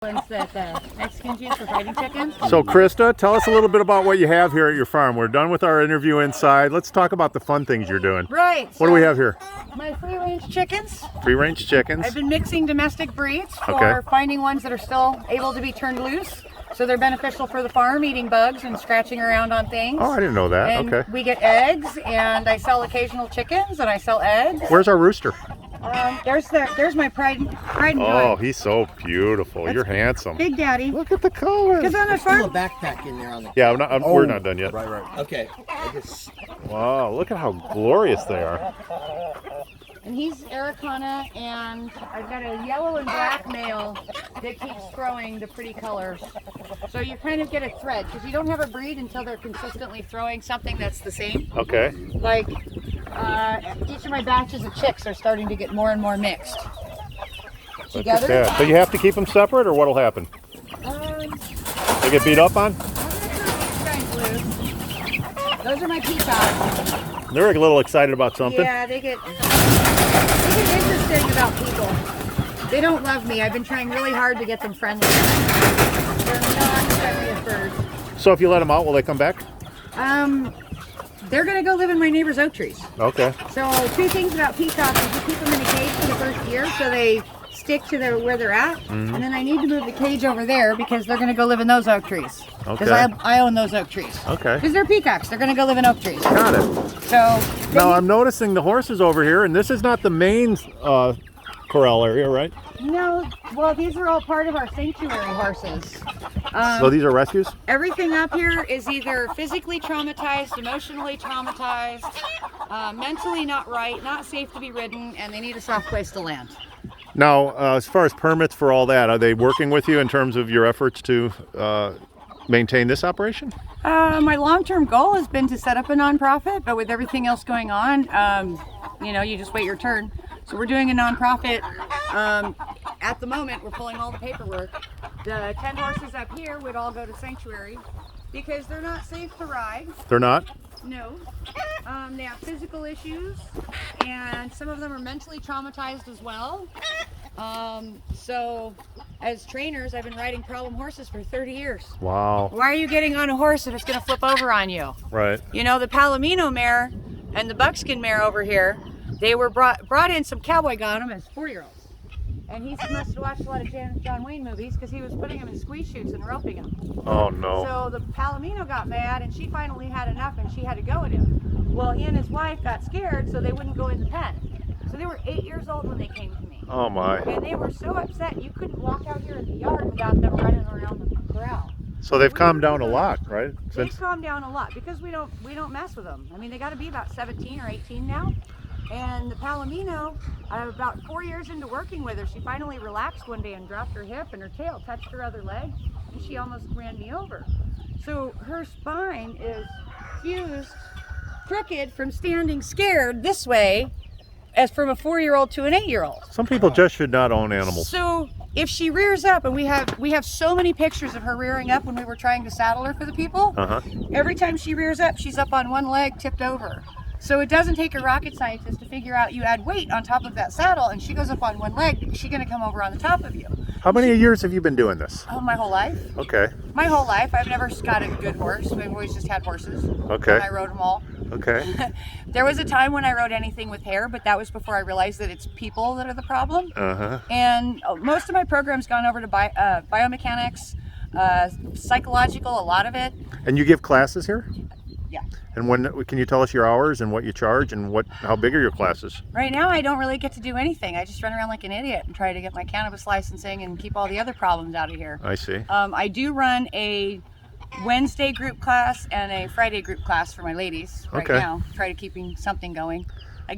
That the Mexicans use for fighting chickens. So Krista, tell us a little bit about what you have here at your farm. We're done with our interview inside. Let's talk about the fun things you're doing. Right. What do we have here? My free-range chickens. Free-range chickens. I've been mixing domestic breeds for finding ones that are still able to be turned loose. So they're beneficial for the farm, eating bugs and scratching around on things. Oh, I didn't know that. And okay. we get eggs, and I sell occasional chickens, and I sell eggs. Where's our rooster? There's my pride and joy. Oh, he's so beautiful. You're handsome. Big Daddy. Look at the colors. Because on the There's still a farm. backpack in there on the. Yeah, we're not done yet. Right. Okay. Wow, look at how glorious they are. And he's Araucana, and I've got a yellow and black male that keeps throwing the pretty colors. So you kind of get a thread, because you don't have a breed until they're consistently throwing something that's the same. Okay. Like, each of my batches of chicks are starting to get more and more mixed Look at together. that. So you have to keep them separate, or what'll happen? They get beat up on? Those are my peacocks. They're a little excited about something. Yeah, they get interesting about people. They don't love me. I've been trying really hard to get them friendly. They're not friendly at first. So if you let them out, will they come back? They're gonna go live in my neighbor's oak trees. Okay. So two things about peacocks is you keep them in a cage for the first year so they stick to where they're at. Mm-hmm. And then I need to move the cage over there because they're gonna go live in those oak trees. Because Okay. I own those oak trees. Okay. Because they're peacocks, they're gonna go live in oak trees. Got it. So Now I'm noticing the horses over here, and this is not the main corral area, right? no, well these are all part of our sanctuary horses. So these are rescues? Everything up here is either physically traumatized, emotionally traumatized, mentally not right, not safe to be ridden, and they need a soft place to land. Now, as far as permits for all that, are they working with you in terms of your efforts to maintain this operation? My long-term goal has been to set up a nonprofit, but with everything else going on, you just wait your turn. So we're doing a nonprofit. At the moment, we're pulling all the paperwork. The 10 horses up here would all go to sanctuary because they're not safe to ride. They're not? No. They have physical issues, and some of them are mentally traumatized as well. So as trainers, I've been riding problem horses for 30 years. Wow. Why are you getting on a horse if it's going to flip over on you? Right. You know, the Palomino mare and the buckskin mare over here, they were brought in, some cowboy got them as 4-year-olds. And he must have watched a lot of John Wayne movies because he was putting them in squeeze chutes and roping them. Oh, no. So the Palomino got mad and she finally had enough and she had to go at him. Well, he and his wife got scared, so they wouldn't go in the pen. So they were 8 years old when they came to me. Oh, my. And they were so upset you couldn't walk out here in the yard without them running around the corral. So they've calmed down a lot, right? They've calmed down a lot because we don't mess with them. I mean, they got to be about 17 or 18 now. And the Palomino, about 4 years into working with her, she finally relaxed one day and dropped her hip, and her tail touched her other leg, and she almost ran me over. So her spine is fused crooked from standing scared this way as from a 4-year-old to an 8-year-old. Some people just should not own animals. So if she rears up, and we have so many pictures of her rearing up when we were trying to saddle her for the people. Every time she rears up, she's up on one leg tipped over. So it doesn't take a rocket scientist to figure out you add weight on top of that saddle and she goes up on one leg, she's gonna come over on the top of you. How many years have you been doing this? Oh, my whole life. Okay. My whole life. I've never got a good horse. We've always just had horses. Okay. And I rode them all. Okay. There was a time when I rode anything with hair, but that was before I realized that it's people that are the problem. And most of my program's gone over to biomechanics, psychological, a lot of it. And you give classes here? Yeah. And when can you tell us your hours and what you charge and how big are your classes? Right now I don't really get to do anything. I just run around like an idiot and try to get my cannabis licensing and keep all the other problems out of here. I see. I do run a Wednesday group class and a Friday group class for my ladies right now. Try to keeping something going.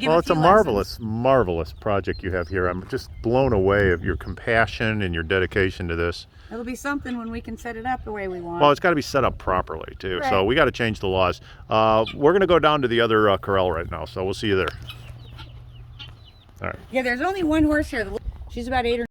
Well, it's a marvelous project you have here. I'm just blown away of your compassion and your dedication to this. It'll be something when we can set it up the way we want. Well, it's got to be set up properly too. Right. So we got to change the laws. We're going to go down to the other corral right now, so we'll see you there. All right. Yeah, there's only one horse here. She's about 8 or